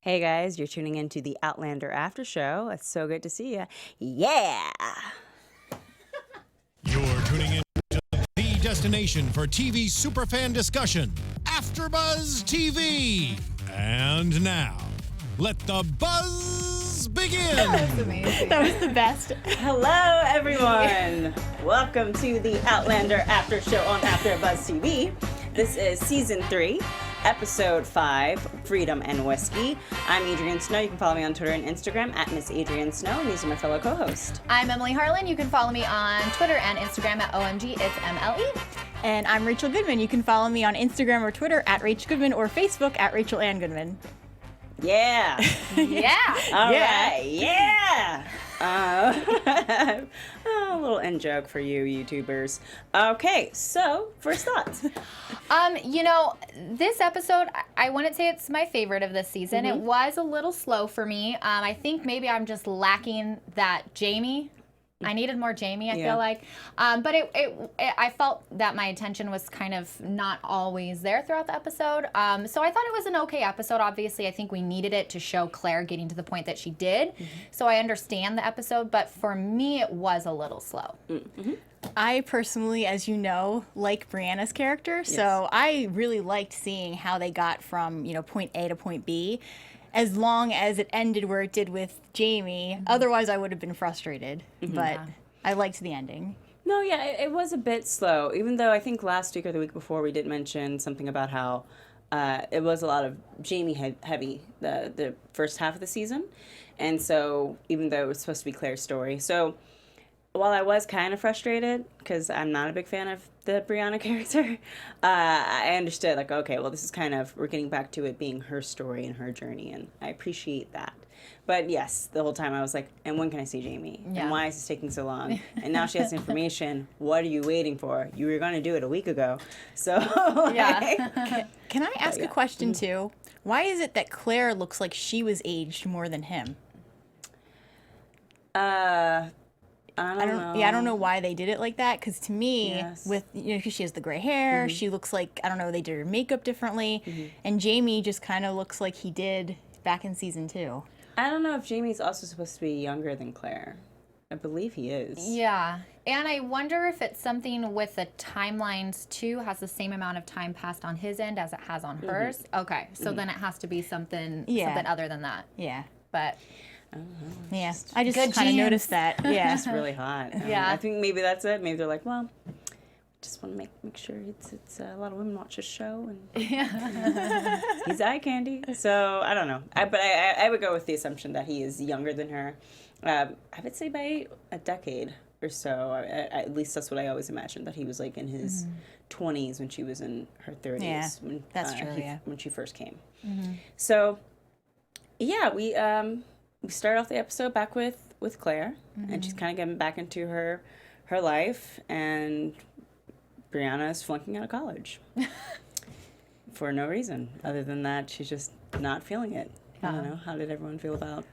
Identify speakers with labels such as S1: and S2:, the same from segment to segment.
S1: Hey guys, you're tuning into the Outlander After Show. It's so good to see you. Yeah!
S2: You're tuning in to the destination for TV superfan discussion, AfterBuzz TV. And now, let the buzz begin.
S3: That was amazing. That was the best.
S1: Hello everyone! Welcome to the Outlander After Show on AfterBuzz TV. This is Season 3. Episode 5, Freedom and Whiskey. I'm Adrian Snow. You can follow me on Twitter and Instagram at Miss Adrian Snow, and these are my fellow co-hosts.
S3: I'm Emily Harlan. You can follow me on Twitter and Instagram at OMG, it's MLE.
S4: And I'm Rachel Goodman. You can follow me on Instagram or Twitter at Rach Goodman or Facebook at Rachel Ann Goodman.
S1: Yeah!
S3: Yeah!
S1: All right, yeah! A little in joke for you YouTubers. Okay, so first thoughts.
S3: This episode, I wouldn't say it's my favorite of this season. It was a little slow for me. I think maybe I'm just lacking that Jamie. I needed more Jamie, I feel like. But I felt that my attention was kind of not always there throughout the episode. So I thought it was an okay episode. Obviously, I think we needed it to show Claire getting to the point that she did. So I understand the episode, but for me, it was a little slow.
S4: I personally, as you know, like Brianna's character. So I really liked seeing how they got from, point A to point B. As long as it ended where it did with Jamie. Otherwise, I would have been frustrated. But I liked the ending.
S1: No, yeah, it was a bit slow, even though I think last week or the week before we did mention something about how it was a lot of Jamie heavy the first half of the season. And so even though it was supposed to be Claire's story. So while I was kind of frustrated, because I'm not a big fan of the Brianna character, I understood, like, okay, well, this is kind of, we're getting back to it being her story and her journey, and I appreciate that. But yes, the whole time I was like, and when can I see Jamie?
S3: Yeah.
S1: And why is this taking so long? And now she has information. What are you waiting for? You were going to do it a week ago. So,
S3: Yeah.
S4: Can I ask a question, too? Why is it that Claire looks like she was aged more than him? I don't know. Yeah, I don't know why they did it like that. Because to me, with because she has the gray hair, she looks like, I don't know, they did her makeup differently, and Jamie just kind of looks like he did back in season 2.
S1: I don't know if Jamie's also supposed to be younger than Claire. I believe he is.
S3: Yeah. And I wonder if it's something with the timelines, too, has the same amount of time passed on his end as it has on hers. Okay. So then it has to be something other than that.
S4: Yeah.
S3: But
S4: yeah, I just kind of noticed that. Yeah,
S1: it's really hot.
S3: Yeah,
S1: I think maybe that's it. Maybe they're like, well, just want to make sure it's a lot of women watch this show, and he's eye candy. So I don't know. But I would go with the assumption that he is younger than her. I would say by a decade or so. At least that's what I always imagined, that he was like in his 20s when she was in her 30s.
S4: Yeah,
S1: when,
S4: that's true.
S1: When she first came. So yeah, we start off the episode back with Claire, and she's kind of getting back into her life, and Brianna is flunking out of college for no reason other than that she's just not feeling it. I don't know. How did everyone feel about?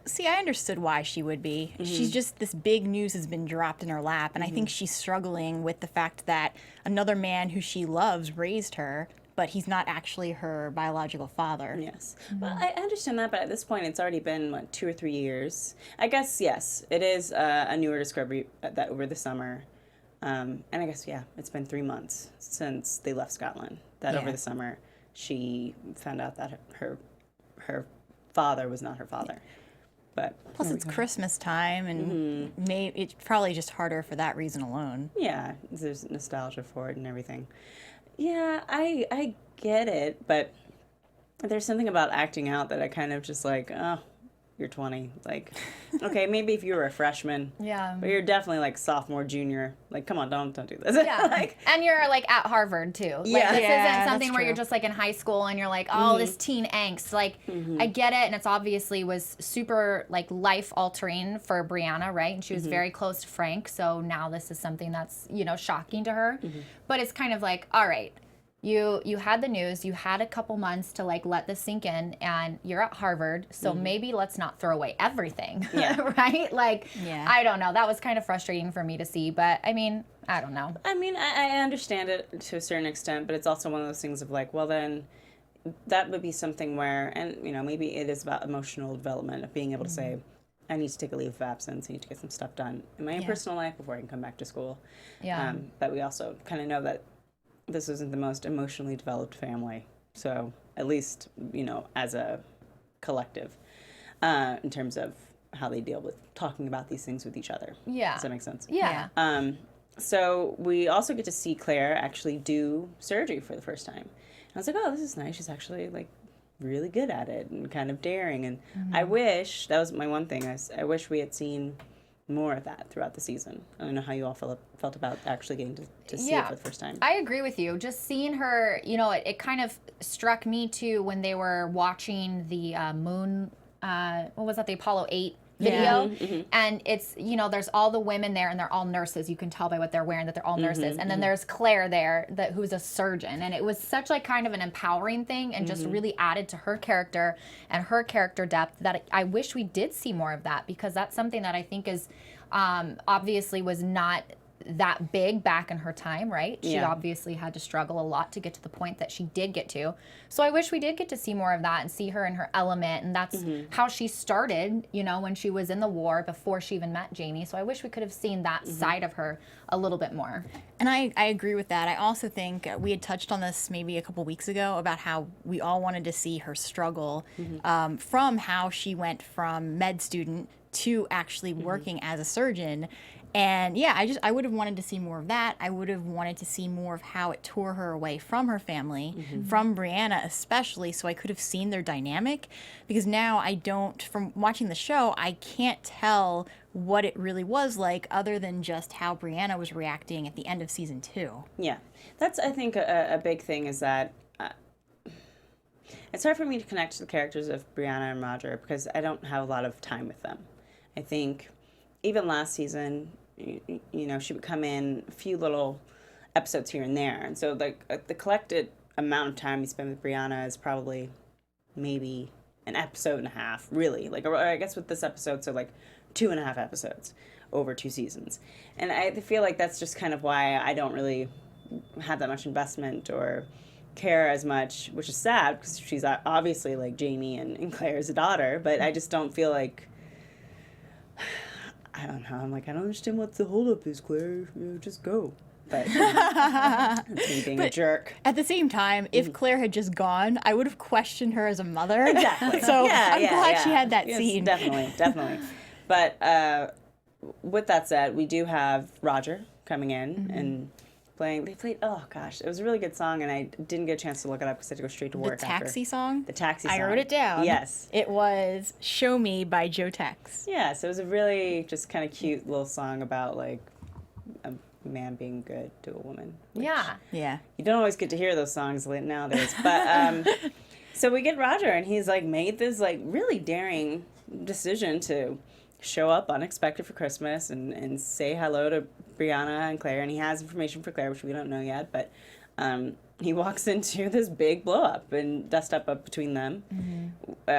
S4: See, I understood why she would be. She's just, this big news has been dropped in her lap, and I think she's struggling with the fact that another man who she loves raised her, but he's not actually her biological father.
S1: Yes. Well, I understand that, but at this point, it's already been, 2 or 3 years. I guess, yes, it is a newer discovery that over the summer. And I guess, it's been 3 months since they left Scotland. That over the summer, she found out that her father was not her father. But
S4: plus, it's Christmas time, and it's probably just harder for that reason alone.
S1: Yeah, there's nostalgia for it and everything. Yeah, I get it, but there's something about acting out that I kind of just like, oh, you're 20. Like, okay, maybe if you were a freshman.
S3: Yeah.
S1: But you're definitely like sophomore, junior. Like, come on, don't do this.
S3: Yeah.
S1: Like,
S3: and you're like at Harvard too. Like,
S1: Yeah.
S3: this
S4: Yeah,
S3: isn't something
S4: that's
S3: where
S4: true.
S3: you're just like in high school and you're like, oh, this teen angst. Like, I get it, and it's obviously was super like life altering for Brianna, right? And she was very close to Frank, so now this is something that's, shocking to her. But it's kind of like, all right, you had the news, you had a couple months to like let this sink in, and you're at Harvard, so maybe let's not throw away everything. Right? Like, I don't know. That was kind of frustrating for me to see, but I mean, I don't know.
S1: I mean, I understand it to a certain extent, but it's also one of those things of like, well then, that would be something where, and maybe it is about emotional development of being able to say, I need to take a leave of absence. I need to get some stuff done in my own personal life before I can come back to school. Yeah. But we also kind of know that this isn't the most emotionally developed family. So at least, as a collective, in terms of how they deal with talking about these things with each other.
S3: Yeah.
S1: Does that make sense?
S3: Yeah.
S1: So we also get to see Claire actually do surgery for the first time. And I was like, oh, this is nice. She's actually like really good at it and kind of daring. And I wish, that was my one thing, I wish we had seen more of that throughout the season. I don't know how you all felt about actually getting to see it for the first time.
S3: I agree with you. Just seeing her, it kind of struck me too when they were watching the moon, what was that, the Apollo 8 video, and it's there's all the women there and they're all nurses. You can tell by what they're wearing that they're all nurses, and then there's Claire there who's a surgeon, and it was such like kind of an empowering thing and just really added to her character and her character depth that I wish we did see more of that, because that's something that I think is obviously was not that big back in her time, right? She obviously had to struggle a lot to get to the point that she did get to. So I wish we did get to see more of that and see her in her element. And that's how she started, when she was in the war before she even met Jamie. So I wish we could have seen that side of her a little bit more.
S4: And I agree with that. I also think we had touched on this maybe a couple weeks ago about how we all wanted to see her struggle from how she went from med student to actually working as a surgeon. And yeah, I would have wanted to see more of that. I would have wanted to see more of how it tore her away from her family, from Brianna especially, so I could have seen their dynamic. Because now from watching the show, I can't tell what it really was like other than just how Brianna was reacting at the end of season 2.
S1: Yeah, that's, I think, a big thing is that it's hard for me to connect to the characters of Brianna and Roger because I don't have a lot of time with them. I think even last season, she would come in a few little episodes here and there. And so the collected amount of time you spend with Brianna is probably maybe an episode and a half, really. Or I guess with this episode, so 2.5 episodes over 2 seasons. And I feel like that's just kind of why I don't really have that much investment or care as much, which is sad because she's obviously like Jamie and Claire's daughter, but I just don't feel like... I don't know. I'm like, I don't understand what the holdup is, Claire. Just go. But that's me being a jerk.
S4: At the same time, if Claire had just gone, I would have questioned her as a mother.
S1: Exactly.
S4: So I'm glad she had that scene.
S1: Definitely. But with that said, we do have Roger coming in and playing. They played, oh gosh, it was a really good song, and I didn't get a chance to look it up because I had to go straight to work
S4: The taxi song?
S1: The taxi song.
S4: I wrote it down.
S1: Yes.
S4: It was Show Me by Joe Tex.
S1: Yeah, so it was a really just kind of cute little song about a man being good to a woman.
S3: Yeah.
S1: You don't always get to hear those songs nowadays. But so we get Roger, and he's made this really daring decision to show up unexpected for Christmas and say hello to Brianna and Claire, and he has information for Claire, which we don't know yet, but he walks into this big blow up and dust up between them,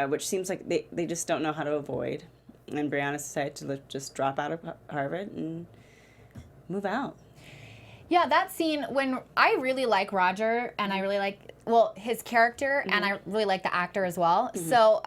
S1: which seems like they just don't know how to avoid. And Brianna decided to just drop out of Harvard and move out.
S3: Yeah, that scene, when I really like Roger, and I really like, his character, and I really like the actor as well. So,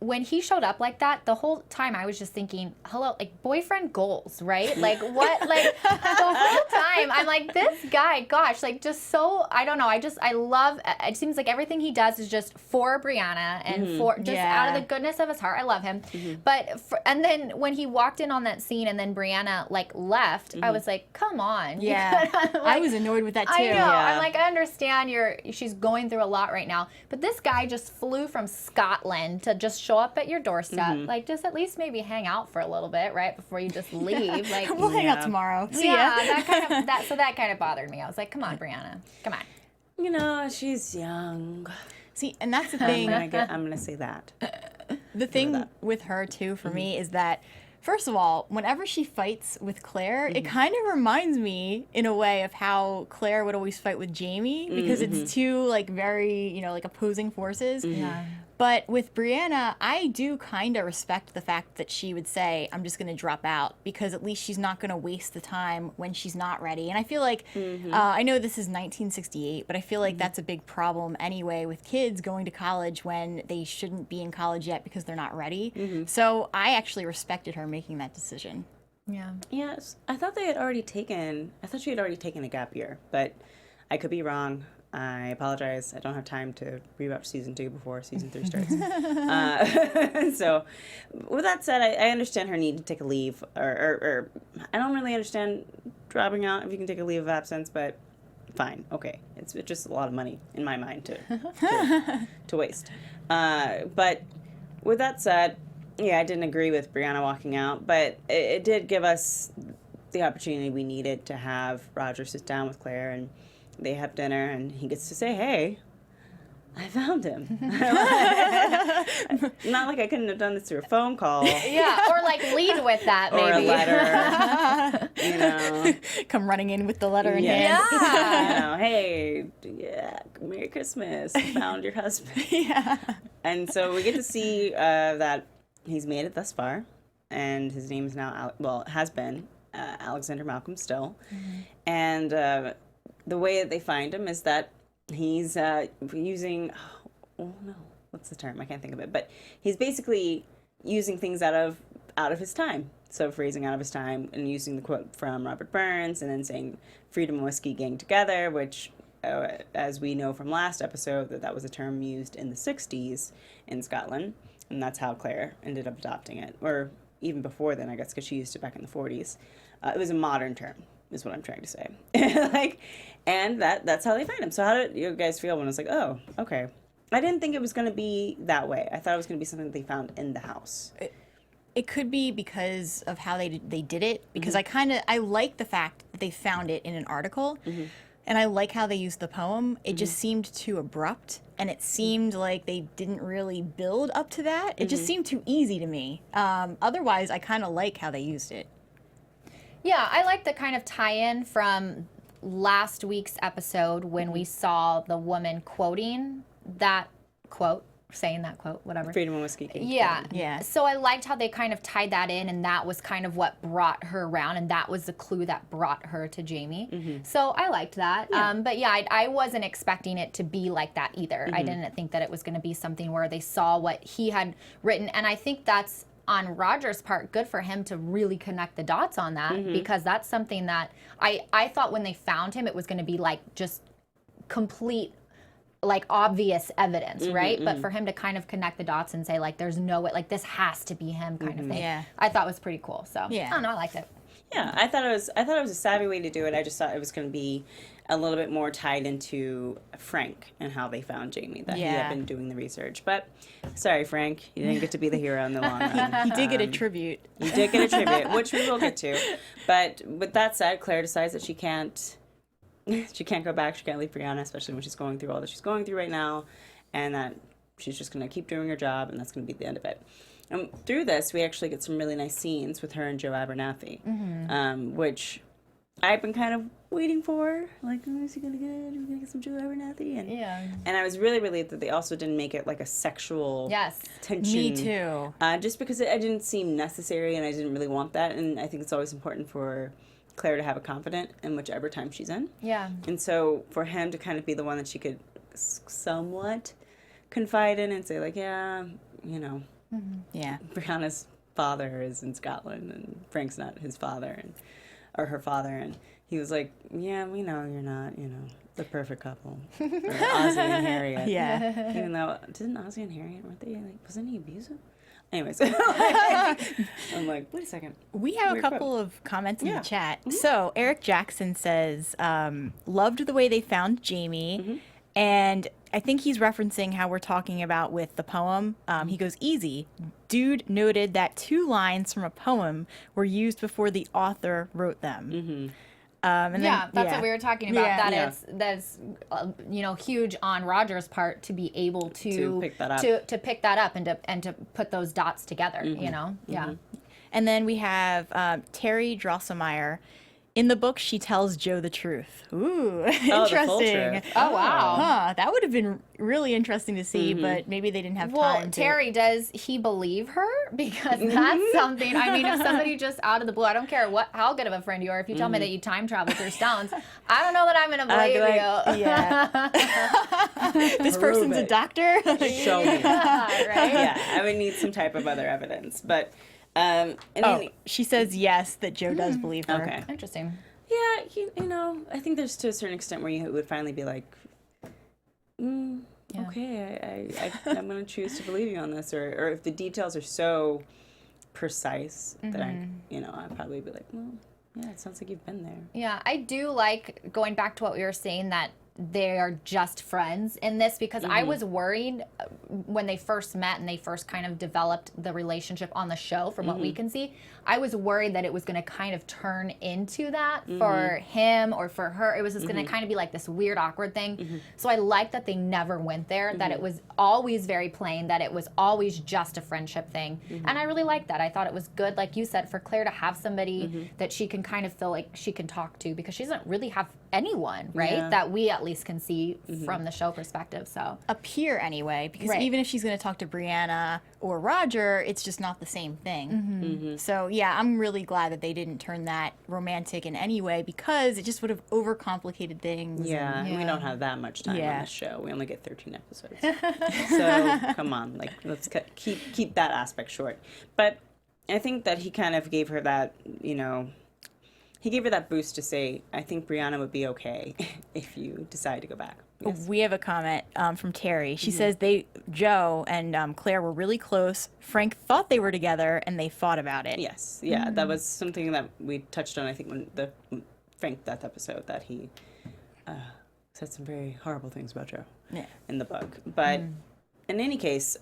S3: when he showed up like that, the whole time I was just thinking, hello, boyfriend goals, right? What, the whole time, I'm like, this guy, gosh, just so, I don't know, I love, it seems like everything he does is just for Brianna and for, just out of the goodness of his heart, I love him. But, and then when he walked in on that scene and then Brianna, left, I was like, come on.
S4: Yeah, I was annoyed with that too.
S3: I know, I'm like, I understand she's going through a lot right now, but this guy just flew from Scotland to just show up at your doorstep, just at least maybe hang out for a little bit, right, before you just leave.
S4: We'll hang out tomorrow. See ya.
S3: that kind of bothered me. I was like, come on, Brianna, come on.
S1: She's young.
S4: See, and that's the thing.
S1: I'm gonna say that.
S4: The thing with her too, for me, is that first of all, whenever she fights with Claire, it kind of reminds me, in a way, of how Claire would always fight with Jamie, because it's two, very, opposing forces. But with Brianna, I do kind of respect the fact that she would say, I'm just going to drop out, because at least she's not going to waste the time when she's not ready. And I feel like, I know this is 1968, but I feel like that's a big problem anyway with kids going to college when they shouldn't be in college yet because they're not ready. So I actually respected her making that decision.
S3: Yeah.
S1: Yes, I thought she had already taken a gap year, but I could be wrong. I apologize. I don't have time to rewatch season 2 before season 3 starts. So, with that said, I understand her need to take a leave, or I don't really understand dropping out if you can take a leave of absence, but fine, okay. It's just a lot of money in my mind to waste. But with that said, yeah, I didn't agree with Brianna walking out, but it did give us the opportunity we needed to have Roger sit down with Claire, and they have dinner, and he gets to say, hey, I found him. Not like I couldn't have done this through a phone call.
S3: Yeah, or like lead with that, maybe.
S1: Or a letter. You know.
S4: Come running in with the letter in hand.
S3: Yeah.
S1: You know, hey, Merry Christmas. I found your husband.
S4: Yeah.
S1: And so we get to see that he's made it thus far, and his name is now, has been Alexander Malcolm Still. And the way that they find him is that he's using, what's the term? I can't think of it. But he's basically using things out of his time. So phrasing out of his time and using the quote from Robert Burns, and then saying freedom and whiskey gang together, which, as we know from last episode, that was a term used in the 60s in Scotland. And that's how Claire ended up adopting it. Or even before then, I guess, because she used it back in the 40s. It was a modern term, is what I'm trying to say. And that's how they find him. So how did you guys feel when it was like, oh, okay. I didn't think it was going to be that way. I thought it was going to be something that they found in the house.
S4: It could be because of how they did it, because I like the fact that they found it in an article, and I like how they used the poem. It just seemed too abrupt, and it seemed like they didn't really build up to that. It just seemed too easy to me. Otherwise, I kind of like how they used it.
S3: Yeah, I like the kind of tie-in from last week's episode when we saw the woman quoting that quote, saying that quote, whatever.
S1: Freedom and whiskey.
S3: Yeah.
S4: Yeah.
S3: So I liked how they kind of tied that in, and that was kind of what brought her around, and that was the clue that brought her to Jamie. So I liked that.
S1: Yeah.
S3: But yeah, I wasn't expecting it to be like that either. I didn't think that it was going to be something where they saw what he had written, and I think that's, on Roger's part, good for him to really connect the dots on that, because that's something that I thought when they found him, it was going to be like just complete, like obvious evidence, right? But for him to kind of connect the dots and say like, there's no way, like this has to be him kind of thing.
S4: Yeah.
S3: I thought was pretty cool. So
S4: Yeah.
S3: I don't know, I liked it.
S1: Yeah, I thought it was a savvy way to do it. I just thought it was going to be a little bit more tied into Frank and how they found Jamie, that he had been doing the research. But sorry, Frank, you didn't get to be the hero in the long run.
S4: He did get a tribute.
S1: You did get a tribute, which we will get to. But with that said, Claire decides that she can't go back. She can't leave Brianna, especially when she's going through all that she's going through right now, and that she's just going to keep doing her job, and that's going to be the end of it. And through this, we actually get some really nice scenes with her and Joe Abernathy, which I've been kind of waiting for. Like, oh, is he going to get? Are we going to get some Joe Abernathy? And I was really relieved that they also didn't make it like a sexual tension.
S4: Me too.
S1: Just because it didn't seem necessary, and I didn't really want that. And I think it's always important for Claire to have a confidant in whichever time she's in.
S3: Yeah.
S1: And so for him to kind of be the one that she could somewhat confide in and say like, yeah, you know,
S4: Yeah.
S1: Brianna's father is in Scotland and Frank's not his father or her father, and he was like, yeah, we know you're not, you know, the perfect couple. Or Ozzy and Harriet.
S4: Yeah.
S1: Even though, didn't Ozzy and Harriet, weren't they, like, wasn't he abusive? Anyways, I'm like, wait a second.
S4: We have a couple of comments in the chat. So Eric Jackson says, loved the way they found Jamie. And I think he's referencing how we're talking about with the poem. He goes, easy. Dude noted that 2 lines from a poem were used before the author wrote them. And
S3: that's what we were talking about.
S4: Yeah.
S3: That's you know, huge on Roger's part to be able to
S1: pick that up,
S3: to pick that up and to put those dots together. You know,
S4: And then we have Terry Drosselmeyer. In the book, she tells Joe the truth. Ooh,
S1: Oh, the full
S4: interesting.
S1: truth.
S3: Oh, wow.
S4: Huh, that would have been really interesting to see, but maybe they didn't have
S3: Well,
S4: time to.
S3: Terry, does he believe her? Because that's something, I mean, if somebody just out of the blue, I don't care how good of a friend you are, if you tell me that you time travel through stones, I don't know that I'm going to believe you.
S4: Yeah. This person's a doctor?
S1: Show me.
S3: Right?
S1: Yeah, I would need some type of other evidence. But,
S4: She says yes, that Joe does believe her.
S1: okay.
S3: Interesting.
S1: Yeah, you know, I think there's to a certain extent where you would finally be like, okay, I'm going to choose to believe you on this. Or if the details are so precise that I'd probably be like, well, yeah, it sounds like you've been there.
S3: Yeah, I do like going back to what we were saying, that they are just friends in this, because I was worried when they first met and they first kind of developed the relationship on the show, from what we can see. I was worried that it was going to kind of turn into that for him or for her. It was just going to kind of be like this weird, awkward thing. So I like that they never went there, that it was always very plain, that it was always just a friendship thing. And I really liked that. I thought it was good, like you said, for Claire to have somebody that she can kind of feel like she can talk to, because she doesn't really have anyone, right?
S1: Yeah.
S3: That we at least can see from the show perspective. So
S4: Appear anyway, because
S3: Right.
S4: even if she's going to talk to Brianna or Roger, it's just not the same thing. So yeah, I'm really glad that they didn't turn that romantic in any way, because it just would have overcomplicated things.
S1: Yeah, and we
S3: Yeah.
S1: don't have that much time on
S4: Yeah.
S1: this show. We only get 13 episodes. So come on, like let's keep that aspect short. But I think that he kind of gave her that, he gave her that boost to say, I think Brianna would be okay if you decide to go back. Yes.
S4: We have a comment from Terry. She says Joe and Claire were really close. Frank thought they were together, and they fought about it.
S1: Yes, yeah, that was something that we touched on, I think, when Frank death episode, that he said some very horrible things about Joe in the book. But in any case,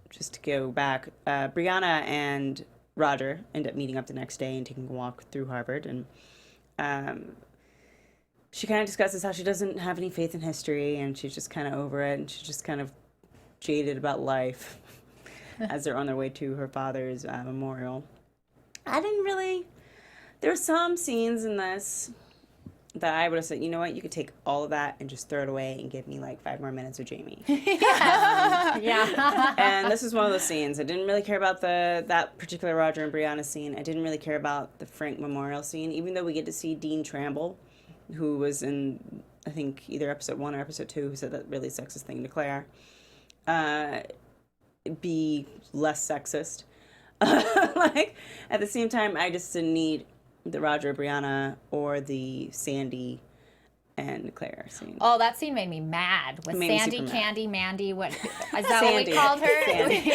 S1: just to go back, Brianna and Roger end up meeting up the next day and taking a walk through Harvard, and she kind of discusses how she doesn't have any faith in history, and she's just kind of over it, and she's just kind of jaded about life as they're on their way to her father's memorial. There were some scenes in this that I would have said, you know what, you could take all of that and just throw it away and give me like 5 more minutes of Jamie.
S3: yeah.
S1: And this is one of those scenes. I didn't really care about that particular Roger and Brianna scene. I didn't really care about the Frank memorial scene, even though we get to see Dean Tramble, who was in, I think, either episode 1 or episode 2, who said that really sexist thing to Claire, be less sexist. Like, at the same time, I just didn't need the Roger, Brianna, or the Sandy and Claire scene.
S3: Oh, that scene made me mad with
S1: Made me
S3: Sandy,
S1: super mad.
S3: Candy, Mandy. What is that?
S1: Sandy.
S3: What we called her?
S1: Sandy.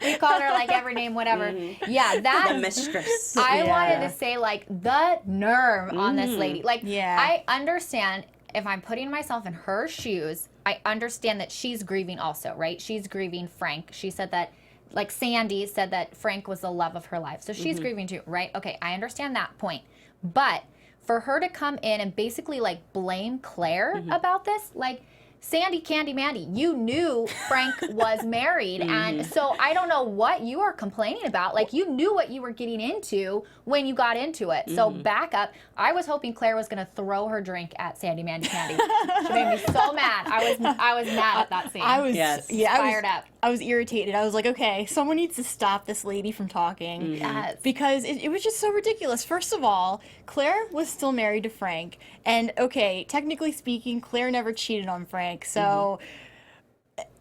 S3: We called her like every name, whatever. Yeah, that.
S1: The mistress.
S3: I
S4: Yeah.
S3: wanted to say, like, the nerve on this lady. Like,
S4: Yeah.
S3: I understand if I'm putting myself in her shoes. I understand that she's grieving also, right? She's grieving Frank. She said that. Like Sandy said that Frank was the love of her life. So she's grieving too, right? Okay, I understand that point. But for her to come in and basically like blame Claire about this, like, Sandy, Candy, Mandy, you knew Frank was married. And so I don't know what you are complaining about. Like, you knew what you were getting into when you got into it. So back up. I was hoping Claire was going to throw her drink at Sandy, Mandy, Candy. She made me so mad. I was mad at that scene.
S4: I was
S3: fired up.
S4: I was irritated. I was like, okay, someone needs to stop this lady from talking.
S3: Yes.
S4: Because it was just so ridiculous. First of all, Claire was still married to Frank. And okay, technically speaking, Claire never cheated on Frank. So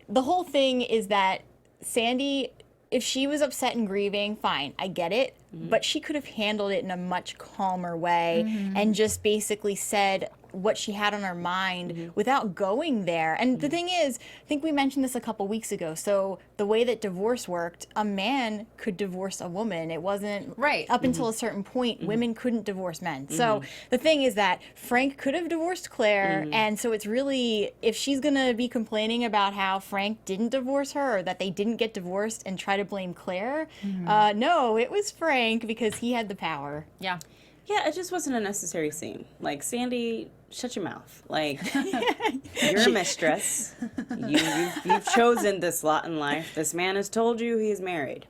S4: the whole thing is that Sandy, if she was upset and grieving, fine, I get it. But she could have handled it in a much calmer way and just basically said what she had on her mind without going there. And the thing is, I think we mentioned this a couple weeks ago. So the way that divorce worked, a man could divorce a woman. It wasn't
S3: Right.
S4: up until a certain point, women couldn't divorce men. So the thing is that Frank could have divorced Claire. And so it's really, if she's going to be complaining about how Frank didn't divorce her or that they didn't get divorced and try to blame Claire, no, it was Frank because he had the power.
S3: Yeah.
S1: Yeah, it just wasn't a necessary scene. Like, Sandy, shut your mouth. Like, you're a mistress. You've chosen this lot in life. This man has told you he is married.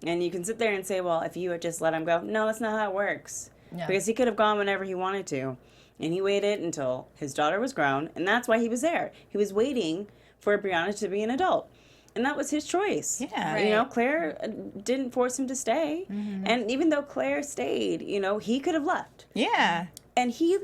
S1: And you can sit there and say, well, if you had just let him go. No, that's not how it works. because he could have gone whenever he wanted to. And he waited until his daughter was grown, and that's why he was there. He was waiting for Brianna to be an adult. And that was his choice.
S4: Yeah.
S1: You know, Claire didn't force him to stay. And even though Claire stayed, you know, he could have left.
S4: Yeah.
S1: And he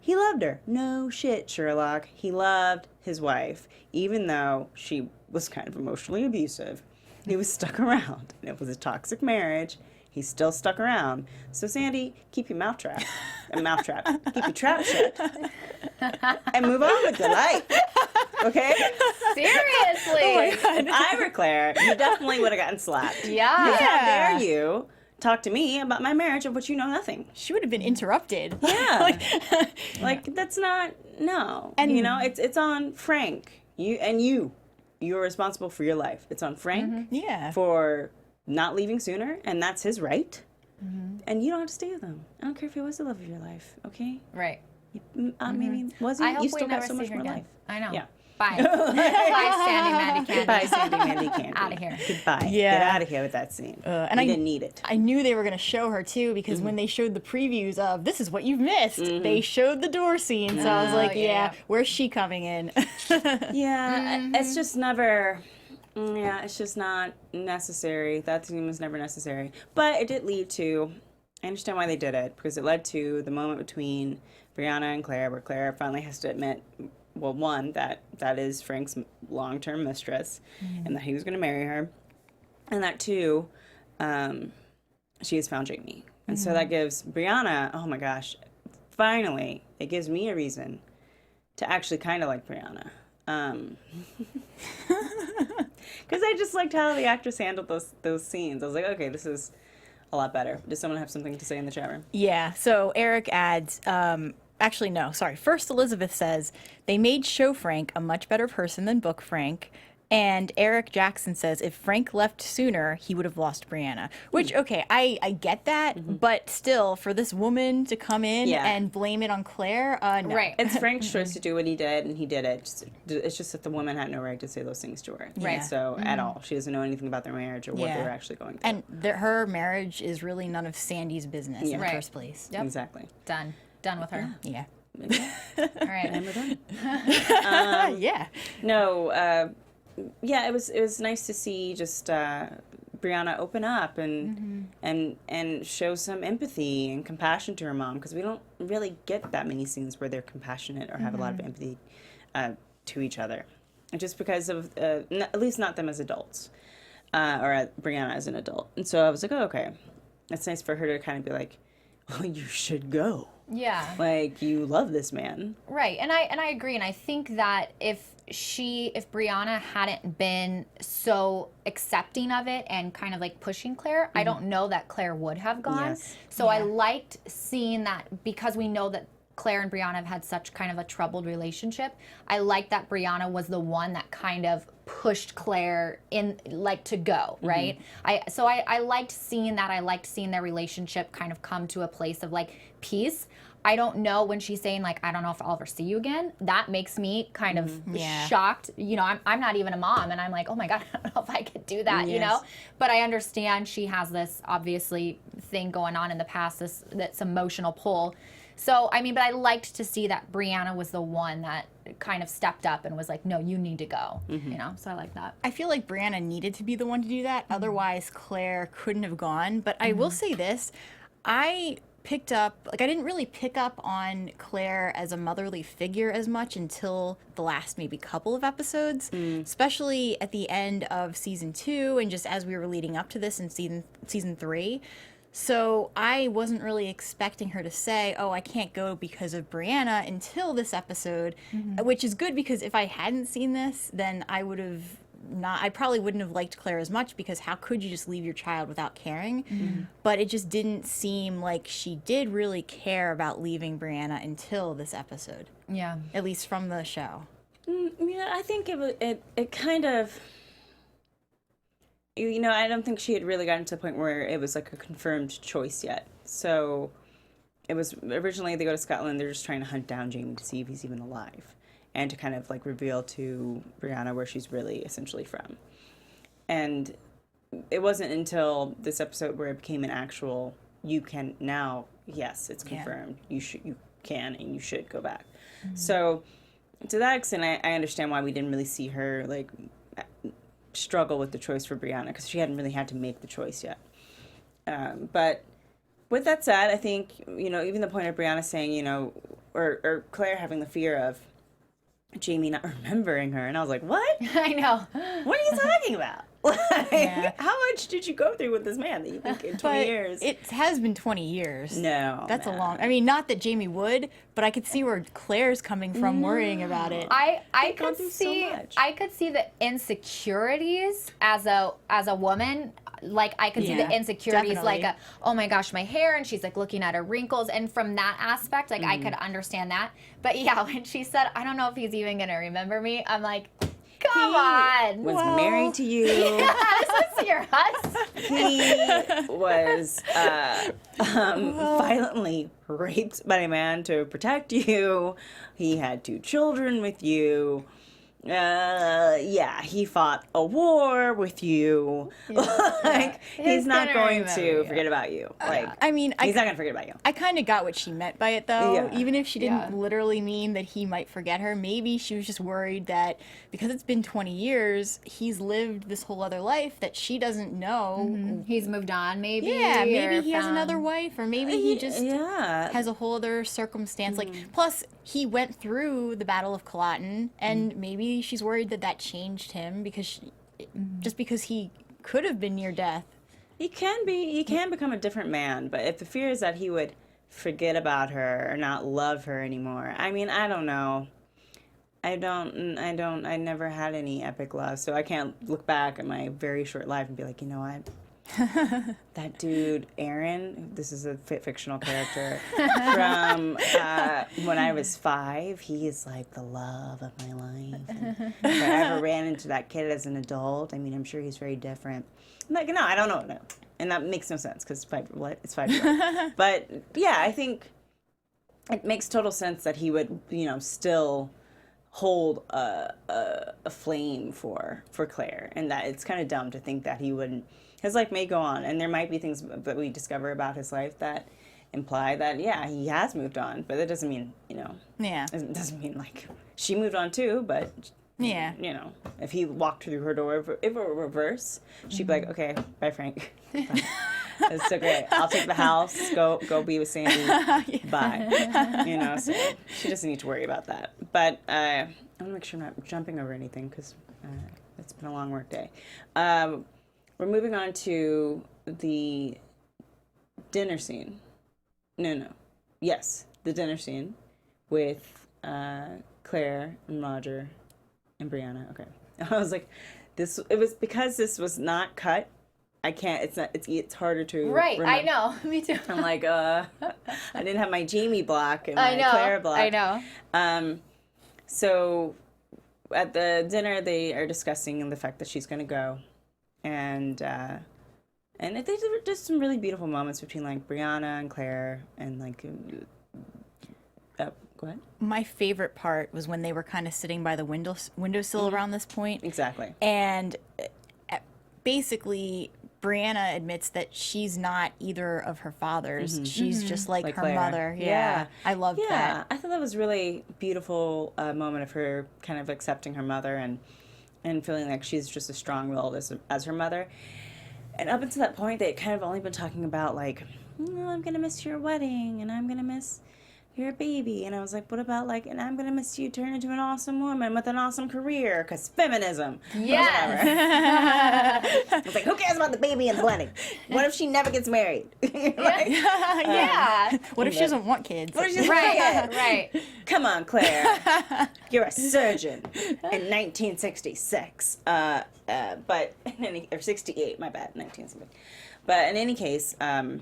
S1: loved her. No shit, Sherlock. He loved his wife, even though she was kind of emotionally abusive. He was stuck around. And it was a toxic marriage. He's still stuck around. So, Sandy, keep your mouth trapped. Keep your trap shut. And move on with your life. Okay?
S3: Seriously.
S4: Oh my God.
S1: If I were Claire, you definitely would have gotten slapped.
S3: Yeah.
S1: How dare you talk to me about my marriage of which you know nothing?
S4: She would have been interrupted.
S1: Yeah. Like, that's not, no.
S4: And-
S1: you know, it's on Frank. You're responsible for your life. It's on Frank
S4: Yeah.
S1: for not leaving sooner, and that's his right. And you don't have to stay with him. I don't care if he was the love of your life, okay?
S3: Right.
S1: Maybe was he?
S3: I hope
S1: You
S3: we
S1: still got
S3: never
S1: so
S3: see
S1: much
S3: her
S1: more
S3: again.
S1: life.
S3: I know.
S1: Yeah.
S3: Bye. Bye, Sandy Mandy Candy.
S1: Goodbye, Sandy Mandy Candy.
S3: Outta here.
S1: Goodbye.
S4: Yeah.
S1: Get out of here with that scene.
S4: And
S1: you
S4: I
S1: didn't need it.
S4: I knew they were going to show her too because when they showed the previews of this is what you've missed, they showed the door scene. So I was like,
S3: yeah.
S4: where's she coming in?
S1: Yeah, it's just never. Yeah, it's just not necessary. That scene was never necessary. But it did lead to. I understand why they did it because it led to the moment between Brianna and Claire, where Claire finally has to admit, well, one, that is Frank's long-term mistress, and that he was going to marry her, and that two, she has found Jamie, and so that gives Brianna, oh my gosh, finally, it gives me a reason to actually kind of like Brianna. Because I just liked how the actress handled those scenes. I was like, okay, this is a lot better. Does someone have something to say in the chat room?
S4: Yeah, so Eric adds, actually, no, sorry. First, Elizabeth says, they made show Frank a much better person than book Frank. And Eric Jackson says, if Frank left sooner, he would have lost Brianna. Which, okay, I get that, but still, for this woman to come in and blame it on Claire, no.
S3: Right.
S1: It's Frank's choice to do what he did, and he did it. It's just that the woman had no right to say those things to her.
S3: Right.
S1: So, at all. She doesn't know anything about their marriage or what they were actually going through.
S4: And her marriage is really none of Sandy's business in the first place.
S3: Yep.
S1: Exactly.
S3: Done with her.
S4: Yeah.
S3: All right.
S1: And we're done.
S4: Yeah.
S1: No, yeah, it was nice to see just Brianna open up and show some empathy and compassion to her mom, because we don't really get that many scenes where they're compassionate or have a lot of empathy to each other, just because of at least not them as adults or Brianna as an adult. And so I was like, oh, okay, it's nice for her to kind of be like, oh, you should go.
S3: Yeah.
S1: Like, you love this man.
S3: Right. And I agree. And I think that if Brianna hadn't been so accepting of it and kind of like pushing Claire, I don't know that Claire would have gone.
S1: Yes.
S3: So I liked seeing that, because we know that Claire and Brianna have had such kind of a troubled relationship. I liked that Brianna was the one that kind of pushed Claire in, like, to go, right? I liked seeing that. I liked seeing their relationship kind of come to a place of like peace. I don't know, when she's saying like, I don't know if I'll ever see you again, that makes me kind of shocked. You know, I'm not even a mom, and I'm like, oh my God, I don't know if I could do that, you know? But I understand she has this obviously thing going on in the past, that's emotional pull. So, I mean, but I liked to see that Brianna was the one that kind of stepped up and was like, no, you need to go, you know? So I like that.
S4: I feel like Brianna needed to be the one to do that. Otherwise, Claire couldn't have gone. But I will say this. I didn't really pick up on Claire as a motherly figure as much until the last maybe couple of episodes, especially at the end of season 2 and just as we were leading up to this in season 3. So I wasn't really expecting her to say, oh, I can't go because of Brianna until this episode, which is good, because if I hadn't seen this, then I probably wouldn't have liked Claire as much, because how could you just leave your child without caring? But it just didn't seem like she did really care about leaving Brianna until this episode.
S3: Yeah.
S4: At least from the show.
S1: Yeah, I think it kind of, you know, I don't think she had really gotten to the point where it was like a confirmed choice yet. So it was originally, they go to Scotland, they're just trying to hunt down Jamie to see if he's even alive, and to kind of like reveal to Brianna where she's really essentially from. And it wasn't until this episode where it became an actual, you can now, yes, it's confirmed. You can and you should go back. So to that extent, I understand why we didn't really see her like struggle with the choice for Brianna, because she hadn't really had to make the choice yet. But with that said, I think, even the point of Brianna saying, or Claire having the fear of Jamie not remembering her, and I was like, what?
S3: I know.
S1: What are you talking about? How much did you go through with this man that you think in 20 years?
S4: It has been 20 years.
S1: No.
S4: That's a long... I mean, not that Jamie would, but I could see where Claire's coming from worrying about it.
S3: I could see the insecurities as a woman. Like, I could see the insecurities,
S4: definitely.
S3: like, oh my gosh, my hair, and she's like looking at her wrinkles, and from that aspect, like, I could understand that. But yeah, when she said, I don't know if he's even gonna remember me, I'm like, come on.
S1: Was married to you.
S3: Yes, is your husband.
S1: He was violently raped by a man to protect you. He had 2 children with you. He fought a war with you. He's not going to forget about you. He's not gonna forget about you.
S4: I kind of got what she meant by it, though.
S1: Yeah.
S4: Even if she didn't literally mean that he might forget her, maybe she was just worried that because it's been 20 years, he's lived this whole other life that she doesn't know.
S3: He's moved on, maybe.
S4: Yeah, maybe he has another wife, or maybe he just
S1: Yeah.
S4: has a whole other circumstance. Like, plus he went through the Battle of Culloden, and maybe she's worried that changed him because just because he could have been near death.
S1: He can become a different man, but if the fear is that he would forget about her or not love her anymore, I mean, I don't know. I never had any epic love, so I can't look back at my very short life and be like, you know what? That dude, Aaron, this is a fictional character, from when I was 5, he is like the love of my life. And if I ever ran into that kid as an adult, I mean, I'm sure he's very different. I'm like, no, I don't know. No. And that makes no sense because it's 5-year-old. But yeah, I think it makes total sense that he would, still hold a flame for Claire, and that it's kind of dumb to think that he wouldn't. His life may go on, and there might be things that we discover about his life that imply that, he has moved on, but that doesn't mean, it doesn't mean, like, she moved on too, but, if he walked through her door, if it were reverse, she'd be like, okay, bye, Frank. Bye. It's so great. I'll take the house, go be with Sandy, bye. So she doesn't need to worry about that. But I want to make sure I'm not jumping over anything, because it's been a long work day. We're moving on to the dinner scene. Yes, the dinner scene with Claire and Roger and Brianna. Okay. I was like, it was because this was not cut. I can't, it's harder to
S3: Right,
S1: remember.
S3: I know. Me too.
S1: I'm like, I didn't have my Jamie block and my Claire block.
S3: I know.
S1: So at the dinner, they are discussing the fact that she's going to go. And I think there were just some really beautiful moments between, like, Brianna and Claire and, like, go ahead.
S4: My favorite part was when they were kind of sitting by the windowsill around this point.
S1: Exactly.
S4: And basically, Brianna admits that she's not either of her fathers. She's just like her
S1: Claire.
S4: mother. Yeah. I loved that.
S1: Yeah, I thought that was really beautiful moment of her kind of accepting her mother and feeling like she's just as strong-willed as her mother. And up until that point, they'd kind of only been talking about, like, I'm going to miss your wedding, and I'm going to miss your baby. And I was like, what about, like, and I'm going to miss you turn into an awesome woman with an awesome career, because feminism.
S3: Yes.
S1: I was like, who cares about the baby and the wedding? What if she never gets married?
S3: Yeah.
S4: What if she doesn't want kids?
S1: What if she's
S3: Right.
S1: Come on, Claire. You're a surgeon in 1966. But or 68, my bad, 1970. But in any case, I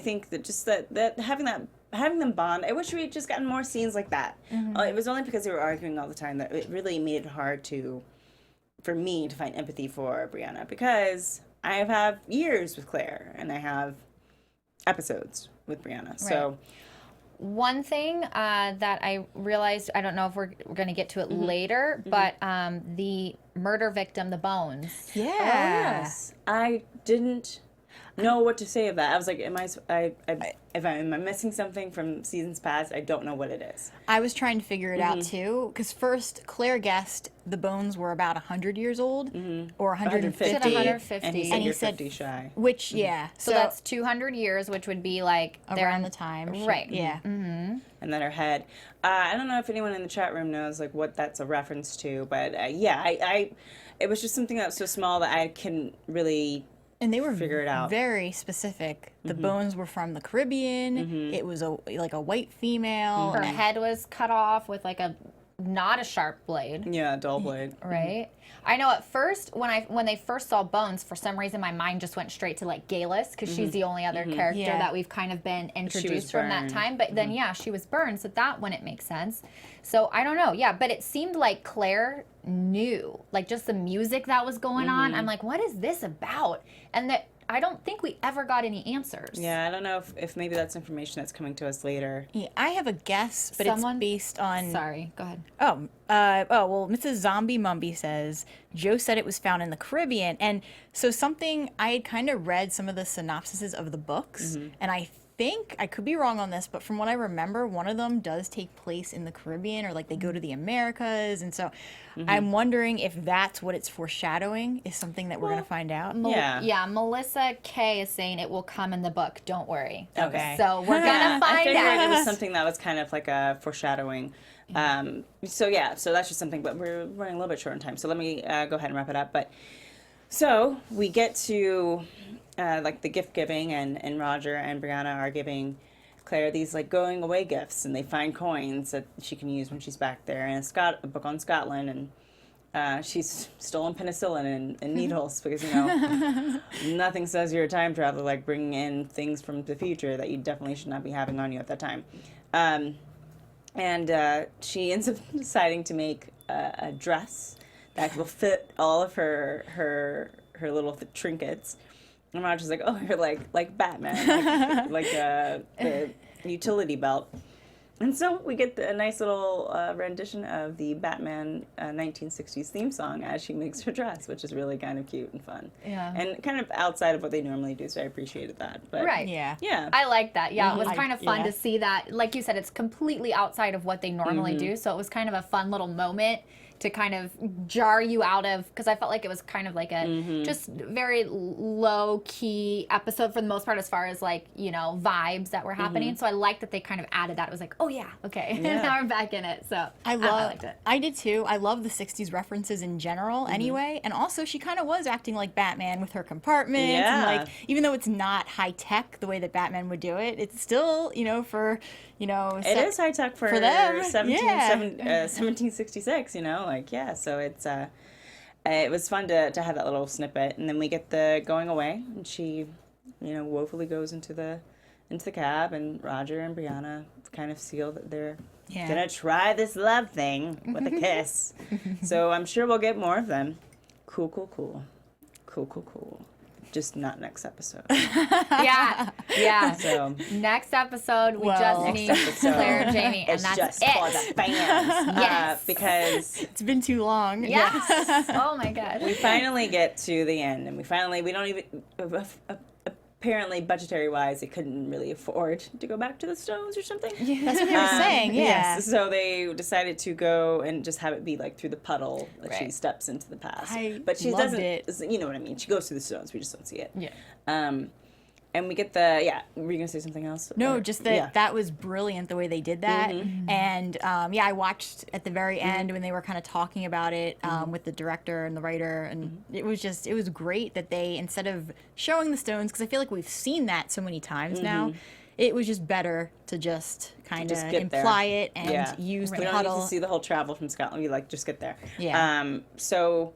S1: think that just that having them bond. I wish we had just gotten more scenes like that. It was only because they were arguing all the time that it really made it hard for me to find empathy for Brianna, because I have years with Claire and I have episodes with Brianna. Right. So
S3: one thing that I realized, I don't know if we're going to get to it later, but the murder victim, the bones.
S4: Yeah.
S1: Oh, yes. I didn't know what to say of that. I was like, am I missing something from seasons past? I don't know what it is.
S4: I was trying to figure it out too, because first Claire guessed the bones were about 100 years old, or 150.
S3: 150.
S1: And he said
S4: And he
S1: you're
S4: said
S1: 50 shy.
S4: Which, yeah.
S3: So that's 200 years, which would be like
S4: around the time.
S3: Right.
S4: Yeah.
S1: And then her head. I don't know if anyone in the chat room knows like what that's a reference to, but it was just something that was so small that I couldn't really
S4: And they were
S1: figure it out.
S4: very specific. The bones were from the Caribbean. It was like a white female.
S3: her head was cut off with like not a sharp blade.
S1: Yeah, dull blade.
S3: Right. I know at first when they first saw Bones, for some reason my mind just went straight to like Galus, because she's the only other character
S4: Yeah.
S3: that we've kind of been introduced from that
S1: burned.
S3: time. But then she was burned, so that wouldn't make sense. So I don't know. Yeah, but it seemed like Claire knew, like just the music that was going on. I'm like, what is this about? And that I don't think we ever got any answers.
S1: Yeah, I don't know if maybe that's information that's coming to us later.
S4: Yeah, I have a guess, but it's based on...
S3: Sorry, go ahead.
S4: Well, Mrs. Zombie Mumby says, Joe said it was found in the Caribbean. And so something, I had kind of read some of the synopsises of the books, and I think, I could be wrong on this, but from what I remember, one of them does take place in the Caribbean, or like they go to the Americas. And so I'm wondering if that's what it's foreshadowing, is something that we're going to find out.
S3: Yeah, Melissa K is saying it will come in the book. Don't worry.
S1: Okay.
S3: So we're gonna
S1: I
S3: find
S1: figured
S3: out.
S1: it was something that was kind of like a foreshadowing. So that's just something, but we're running a little bit short on time. So let me go ahead and wrap it up. But so we get to like the gift giving, and Roger and Brianna are giving Claire these like going away gifts, and they find coins that she can use when she's back there, and a book on Scotland, and she's stolen penicillin and needles because nothing says you're a time traveler like bringing in things from the future that you definitely should not be having on you at that time. And she ends up deciding to make a dress that will fit all of her little trinkets. And Roger's like, oh, you're like Batman, like the utility belt. And so we get a nice little rendition of the Batman 1960s theme song as she makes her dress, which is really kind of cute and fun.
S3: Yeah.
S1: And kind of outside of what they normally do, so I appreciated that. But,
S3: Right.
S4: Yeah.
S1: Yeah.
S3: I like that. Yeah, it was
S4: Mhm.
S3: kind of fun
S4: Yeah.
S3: to see that. Like you said, it's completely outside of what they normally do. So it was kind of a fun little moment to kind of jar you out of, because I felt like it was kind of like a just very low key episode for the most part, as far as like, vibes that were happening. So I liked that they kind of added that. It was like, oh yeah, okay.
S1: Yeah.
S3: Now we're back in it. So
S4: I
S3: liked it.
S4: I did too. I love the 60s references in general anyway. And also she kind of was acting like Batman with her compartments.
S1: Yeah.
S4: And like, even though it's not high tech the way that Batman would do it, it's still, for,
S1: It is high tech for
S4: them.
S1: 1766, so it's it was fun to have that little snippet. And then we get the going away, and she woefully goes into the cab, and Roger and Brianna kind of seal that they're gonna try this love thing with a kiss. So I'm sure we'll get more of them. Cool. Just not next episode.
S3: Yeah.
S1: So
S3: Next episode, we
S4: Well,
S3: just
S4: next
S3: need
S1: episode,
S3: Claire and Jamie, and
S1: it's
S3: that's
S1: just
S3: it.
S1: for the fans.
S3: Yes.
S1: Because
S4: it's been too long.
S3: Yes. Oh my God.
S1: we finally get to the end, and we don't even apparently budgetary wise they couldn't really afford to go back to the stones or something.
S4: That's what they were saying, yeah.
S1: Yes, so they decided to go and just have it be like through the puddle that she
S3: Right.
S1: steps into the past.
S4: But she
S1: doesn't,
S4: it.
S1: you know what I mean, she goes through the stones, we just don't see it.
S3: Yeah.
S1: And we get were you gonna say something else?
S4: No,
S1: Or-
S4: just that that was brilliant the way they did that. And I watched at the very end when they were kind of talking about it with the director and the writer, and it was great that they, instead of showing the stones, because I feel like we've seen that so many times now, it was just better to just kind of
S1: Just get there.
S4: imply it and use
S1: we
S4: the
S1: don't need
S4: puddle.
S1: to see the whole travel from Scotland. We just get there.
S4: Yeah.
S1: So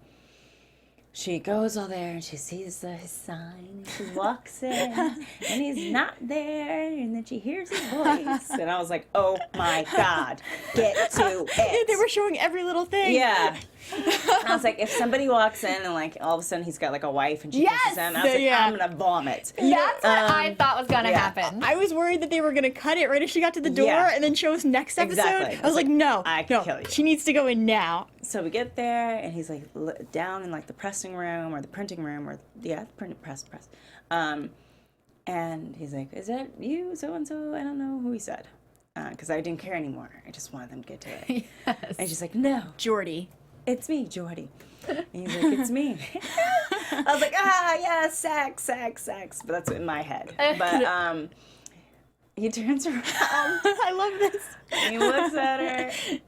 S1: she goes all there and she sees his sign. And she walks in and he's not there. And then she hears his voice. And I was like, oh my God, get to it.
S4: They were showing every little thing.
S1: Yeah. And I was like, if somebody walks in and like all of a sudden he's got like a wife and she kisses him, I was like,
S4: Yeah.
S1: I'm gonna vomit.
S3: That's what I thought was gonna happen.
S4: I was worried that they were going to cut it right as she got to the door and then show us next episode.
S1: Exactly.
S4: I was like, no,
S1: I can kill you.
S4: she needs to go in now.
S1: So we get there, and he's like down in like the pressing room or the printing room, or the press. And he's like, is that you, so-and-so? I don't know who he said. Because I didn't care anymore. I just wanted them to get to it.
S3: Yes.
S1: And she's like, no.
S4: Geordie.
S1: It's me, Geordie. And he's like, it's me. I was like, yeah, sex. But that's in my head. But he turns around.
S4: I love this.
S1: And he looks at her.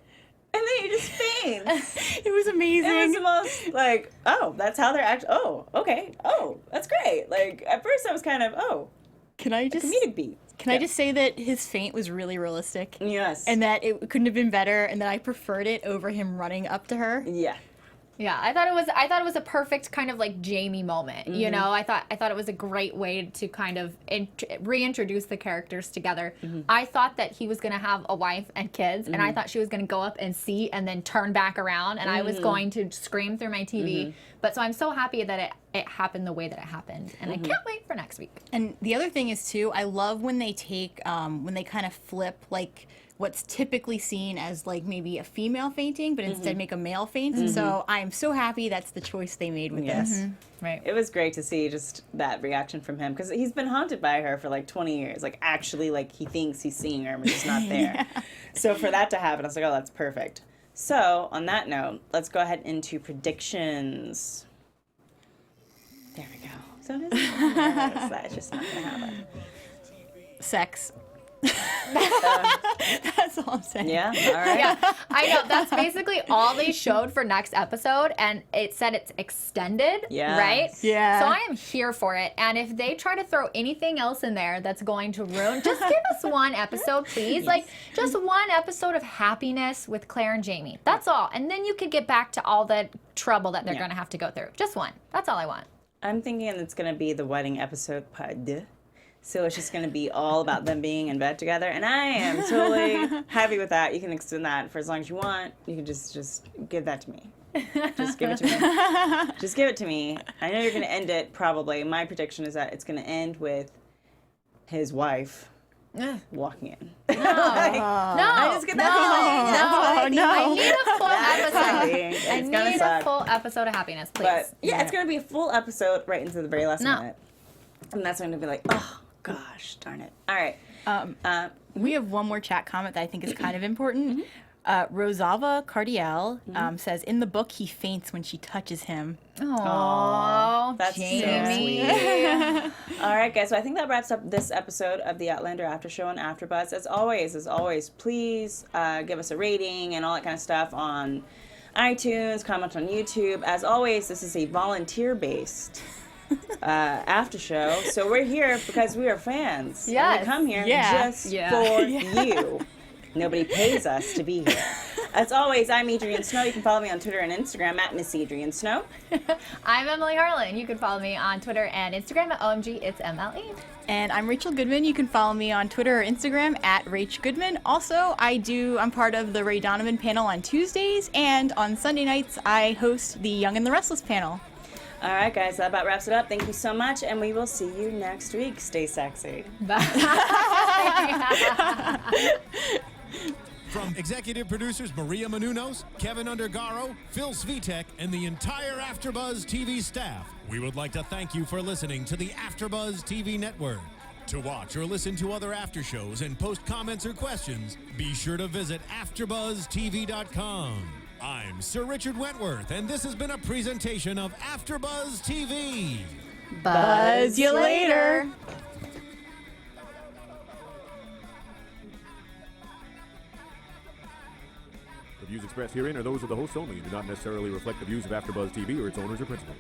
S1: And then he just faints.
S4: It was amazing.
S1: It was the most, like, oh, that's how they're acting. Oh, okay. Oh, that's great. Like, at first I was kind of,
S4: Can I just
S1: comedic beat.
S4: Can I just say that his faint was really realistic?
S1: Yes.
S4: And that it couldn't have been better, and that I preferred it over him running up to her.
S1: Yeah.
S3: Yeah, I thought it was a perfect kind of like Jamie moment. You know, I thought it was a great way to kind of reintroduce the characters together. I thought that he was gonna have a wife and kids, and I thought she was gonna go up and see and then turn back around, and I was going to scream through my TV. But so I'm so happy that it happened the way that it happened, and I can't wait for next week.
S4: And the other thing is too, I love when they take when they kind of flip like what's typically seen as like maybe a female fainting, but instead make a male faint. And so I'm so happy that's the choice they made with this.
S3: Right.
S1: It was great to see just that reaction from him because he's been haunted by her for like 20 years. Like actually, like he thinks he's seeing her, but she's not there. So for that to happen, I was like, oh, that's perfect. So on that note, let's go ahead into predictions. There we go. So that's just not gonna happen.
S4: Sex. That's all I'm saying.
S1: Yeah. All right.
S3: Yeah, I know. That's basically all they showed for next episode, and it said it's extended,
S1: Yes.
S3: right?
S4: Yeah.
S3: So I am here for it. And if they try to throw anything else in there that's going to ruin, just give us one episode, please. Like, just one episode of happiness with Claire and Jamie. That's all. And then you could get back to all the trouble that they're going to have to go through. Just one. That's all I want.
S1: I'm thinking it's gonna be the wedding episode part 2. So it's just going to be all about them being in bed together. And I am totally happy with that. You can extend that for as long as you want. You can just give that to me. Just give it to me. Just give it to me. I know you're going to end it probably. My prediction is that it's going to end with his wife walking in.
S3: No.
S1: I just get that feeling.
S4: No.
S3: I need a full episode. I
S1: It's gonna
S3: need
S1: suck.
S3: a full episode of happiness, please.
S1: But yeah, it's going to be a full episode right into the very last
S3: No.
S1: minute. And that's going to be like, oh, gosh, darn it. All right.
S4: We have one more chat comment that I think is kind of important. Rosava Cardiel says, in the book, he faints when she touches him.
S3: Oh,
S1: That's
S3: Jamie.
S1: so sweet. All right, guys. So I think that wraps up this episode of the Outlander After Show on AfterBuzz. As always, please give us a rating and all that kind of stuff on iTunes, comment on YouTube. As always, this is a volunteer-based after show, so we're here because we are fans.
S3: Yes.
S1: And we come here just
S3: Yeah.
S1: for you. Nobody pays us to be here. As always, I'm Adrian Snow. You can follow me on Twitter and Instagram at Miss Adrian Snow.
S3: I'm Emily Harlan. You can follow me on Twitter and Instagram at OMG It's MLE.
S4: And I'm Rachel Goodman. You can follow me on Twitter or Instagram at Rach Goodman. Also, I'm part of the Ray Donovan panel on Tuesdays, and on Sunday nights, I host the Young and the Restless panel.
S1: All right, guys, that about wraps it up. Thank you so much, and we will see you next week. Stay sexy.
S3: Bye.
S2: From executive producers Maria Menounos, Kevin Undergaro, Phil Svitek, and the entire AfterBuzz TV staff, we would like to thank you for listening to the AfterBuzz TV network. To watch or listen to other after shows and post comments or questions, be sure to visit AfterBuzzTV.com. I'm Sir Richard Wentworth, and this has been a presentation of AfterBuzz TV.
S4: Buzz you later.
S5: The views expressed herein are those of the hosts only and do not necessarily reflect the views of AfterBuzz TV or its owners or principals.